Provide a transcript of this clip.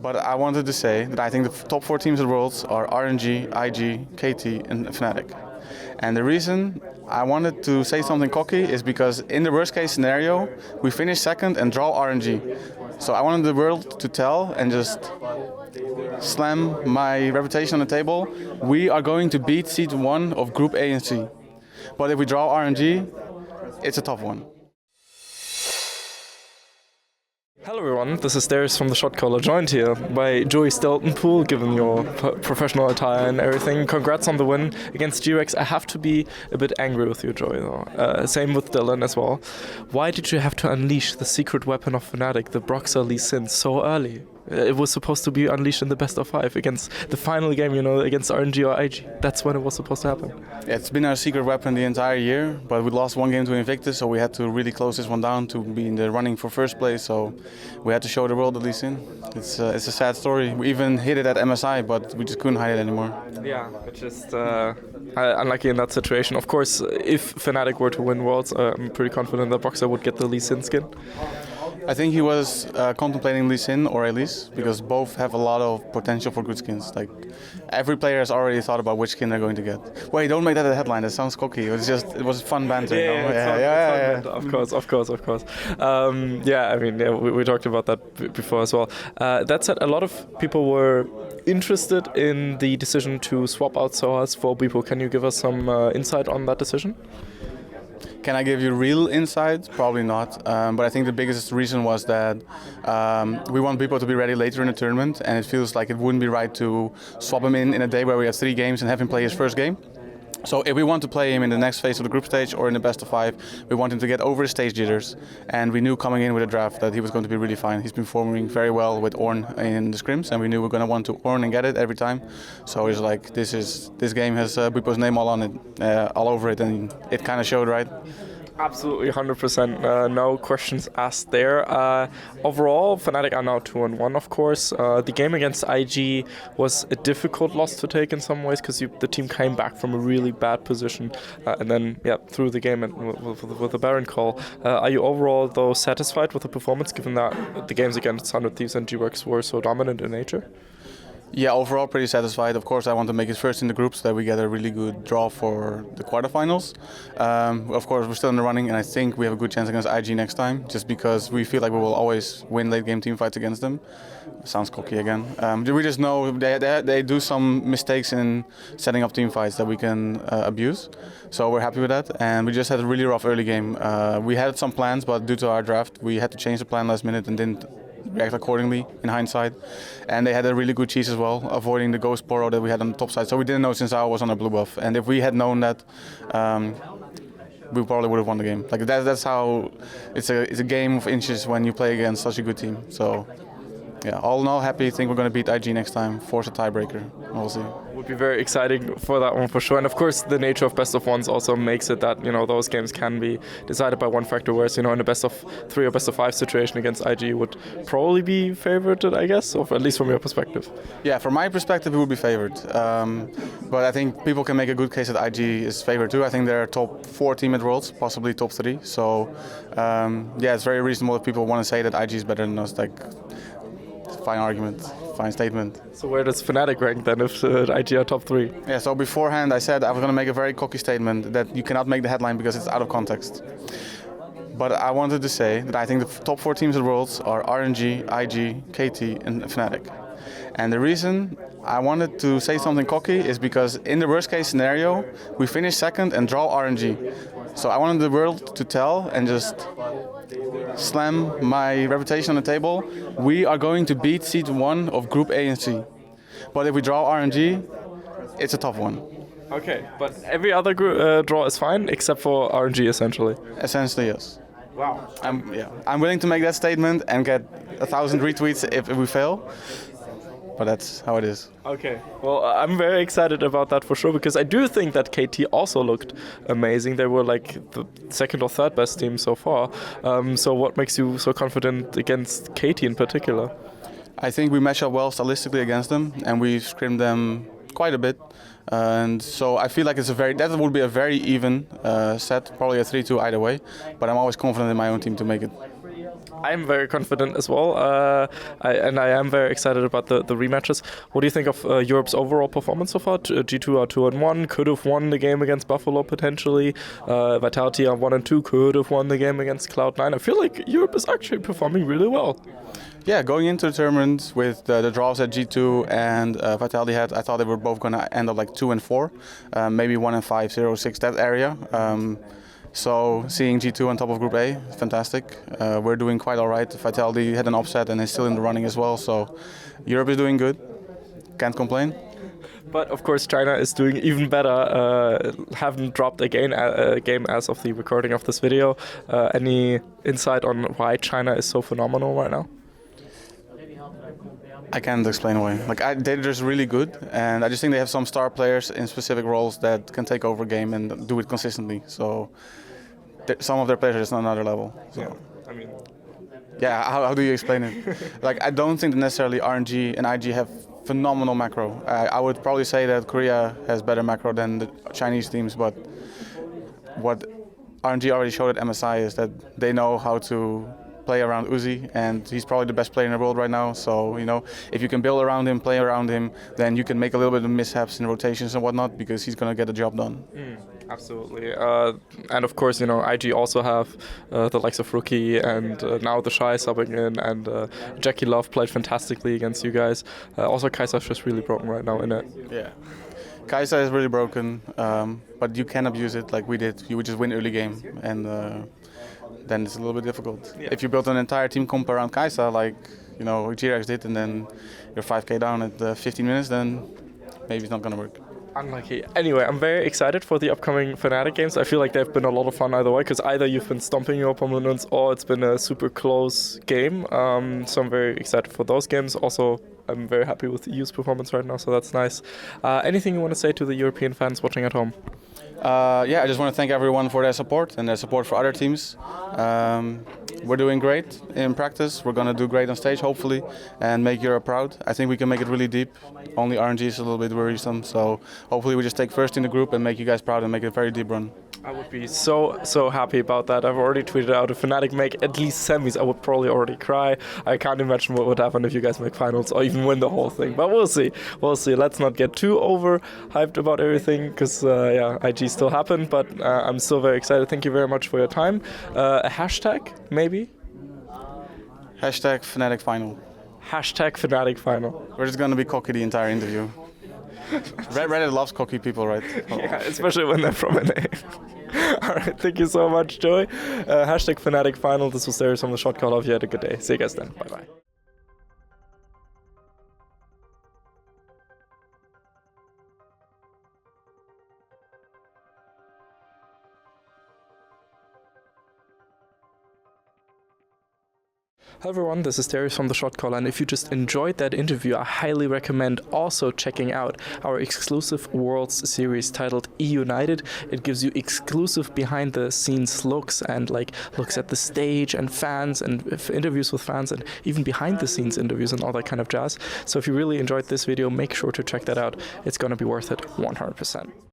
But I wanted to say that I think the top 4 teams in the world are RNG, IG, KT, and Fnatic. And the reason I wanted to say something cocky is because in the worst case scenario, we finish second and draw RNG. So I wanted the world to tell and just slam my reputation on the table. We are going to beat seed 1 of Group A and C. But if we draw RNG, it's a tough one. Hello everyone, this is Darius from the Shotcaller, joined here by Joey Steltenpool, given your professional attire and everything. Congrats on the win against G-Rex. I have to be a bit angry with you, Joey, though. Same with Dylan as well. Why did you have to unleash the secret weapon of Fnatic, the Broxah Lee Sin, so early? It was supposed to be unleashed in the best of 5 against the final game, against RNG or IG. That's when it was supposed to happen. Yeah, it's been our secret weapon the entire year, but we lost 1 game to Invictus, so we had to really close this one down to be in the running for first place. So we had to show the world at least in. It's a sad story. We even hit it at MSI, but we just couldn't hide it anymore. Yeah, it's just unlucky in that situation. Of course, if Fnatic were to win Worlds, I'm pretty confident that Broxah would get the Lee Sin skin. I think he was contemplating Lee Sin or Elise, because both have a lot of potential for good skins. Like, every player has already thought about which skin they're going to get. Wait, don't make that a headline. That sounds cocky. It was fun banter. Yeah. Of course. We talked about that before as well. That said, a lot of people were interested in the decision to swap out Sohas for Bwipo. Can you give us some insight on that decision? Can I give you real insight? Probably not. But I think the biggest reason was that we want people to be ready later in the tournament, and it feels like it wouldn't be right to swap him in a day where we have 3 games and have him play his first game. So if we want to play him in the next phase of the group stage or in the best of 5, we want him to get over the stage jitters. And we knew coming in with a draft that he was going to be really fine. He's been performing very well with Ornn in the scrims, and we knew we were going to want to Ornn and get it every time. So it's like, this game has Bwipo's name all on it, all over it, and it kind of showed, right? Absolutely, 100%. No questions asked there. Overall, Fnatic are now 2-1, of course. The game against IG was a difficult loss to take in some ways because the team came back from a really bad position and then through the game with a Baron call. Are you overall, though, satisfied with the performance, given that the games against 100 Thieves and G-Rex were so dominant in nature? Yeah, overall pretty satisfied. Of course, I want to make it first in the group so that we get a really good draw for the quarterfinals. Of course, we're still in the running, and I think we have a good chance against IG next time, just because we feel like we will always win late game team fights against them. Sounds cocky again. We just know they do some mistakes in setting up team fights that we can abuse. So we're happy with that, and we just had a really rough early game. We had some plans, but due to our draft, we had to change the plan last minute and didn't react accordingly in hindsight. And they had a really good cheese as well, avoiding the Ghost Poro that we had on the top side. So we didn't know since I was on a blue buff. And if we had known that, we probably would have won the game. Like that's how it's a game of inches when you play against such a good team. So yeah, all in all, happy. Think we're going to beat IG next time, force a tiebreaker. We'll see. Would be very exciting for that one for sure. And of course, the nature of best of 1s also makes it that those games can be decided by one factor. Whereas in a best of 3 or best of 5 situation against IG would probably be favorited, I guess, or at least from your perspective. Yeah, from my perspective, it would be favored. But I think people can make a good case that IG is favored too. I think they're top 4 team at Worlds, possibly top 3. So it's very reasonable if people want to say that IG is better than us. Like, fine argument, fine statement. So where does Fnatic rank then if IG are top 3? Yeah, so beforehand I said I was going to make a very cocky statement that you cannot make the headline because it's out of context. But I wanted to say that I think the top 4 teams in the world are RNG, IG, KT and Fnatic. And the reason I wanted to say something cocky is because in the worst case scenario, we finish second and draw RNG. So I wanted the world to tell and just slam my reputation on the table. We are going to beat seed 1 of Group A and C. But if we draw RNG, it's a tough one. Okay, but every other draw is fine except for RNG, essentially. Essentially, yes. Wow. I'm willing to make that statement and get 1,000 retweets if we fail. But that's how it is. Okay, well, I'm very excited about that for sure, because I do think that KT also looked amazing. They were like the 2nd or 3rd best team so far. So what makes you so confident against KT in particular? I think we match up well stylistically against them, and we scrimmed them quite a bit. And so I feel like that would be a very even set, probably a 3-2 either way. But I'm always confident in my own team to make it. I'm very confident as well, I am very excited about the rematches. What do you think of Europe's overall performance so far? G2 are 2-1, could have won the game against Buffalo potentially. Vitality are 1-2, could have won the game against Cloud9. I feel like Europe is actually performing really well. Yeah, going into the tournament with the draws that G2 and Vitality had, I thought they were both going to end up like 2-4, maybe 1-5, 0-6, that area. So seeing G2 on top of Group A, fantastic. We're doing quite all right. Vitality had an upset and is still in the running as well. So Europe is doing good. Can't complain. But of course, China is doing even better. Haven't dropped a game as of the recording of this video. Any insight on why China is so phenomenal right now? I can't explain why. They're just really good, and I just think they have some star players in specific roles that can take over a game and do it consistently. So some of their players are just on another level. So. Yeah, I mean. Yeah, how do you explain it? I don't think that necessarily RNG and IG have phenomenal macro. I would probably say that Korea has better macro than the Chinese teams, but what RNG already showed at MSI is that they know how to play around Uzi, and he's probably the best player in the world right now. So, if you can build around him, play around him, then you can make a little bit of mishaps in rotations and whatnot, because he's going to get the job done. Absolutely. And of course, IG also have the likes of Rookie and now the Shy subbing in, and Jackie Love played fantastically against you guys. Also, Kai'Sa's just really broken right now in it. Yeah. Kai'Sa is really broken, but you can abuse it like we did. You would just win early game, and then it's a little bit difficult. Yeah. If you build an entire team comp around Kai'Sa, like G-Rex did, and then you're 5k down at 15 minutes, then maybe it's not going to work. Unlucky. Anyway, I'm very excited for the upcoming Fnatic games. I feel like they've been a lot of fun either way, because either you've been stomping your opponents or it's been a super close game. So I'm very excited for those games. Also, I'm very happy with EU's performance right now, so that's nice. Anything you want to say to the European fans watching at home? I just want to thank everyone for their support and their support for other teams. We're doing great in practice. We're going to do great on stage, hopefully, and make Europe proud. I think we can make it really deep. Only RNG is a little bit worrisome, so hopefully we just take first in the group and make you guys proud and make it a very deep run. I would be so happy about that. I've already tweeted out, if Fnatic make at least semis, I would probably already cry. I can't imagine what would happen if you guys make finals or even win the whole thing. But we'll see. We'll see. Let's not get too overhyped about everything, because IG still happened. But I'm still very excited. Thank you very much for your time. A hashtag, maybe? Hashtag Fnatic final. Hashtag Fnatic final. We're just going to be cocky the entire interview. Reddit loves cocky people, right? Yeah, especially when they're from NA. Alright, thank you so much, Joey. Hashtag Fnatic final. This was Darius from the Shotcaller. If you had a good day. See you guys then. Bye-bye. Hello everyone, this is Darius from the Shotcaller, and if you just enjoyed that interview, I highly recommend also checking out our exclusive Worlds series titled E-United. It gives you exclusive behind-the-scenes looks and looks at the stage and fans and interviews with fans and even behind-the-scenes interviews and all that kind of jazz. So if you really enjoyed this video, make sure to check that out. It's going to be worth it 100%.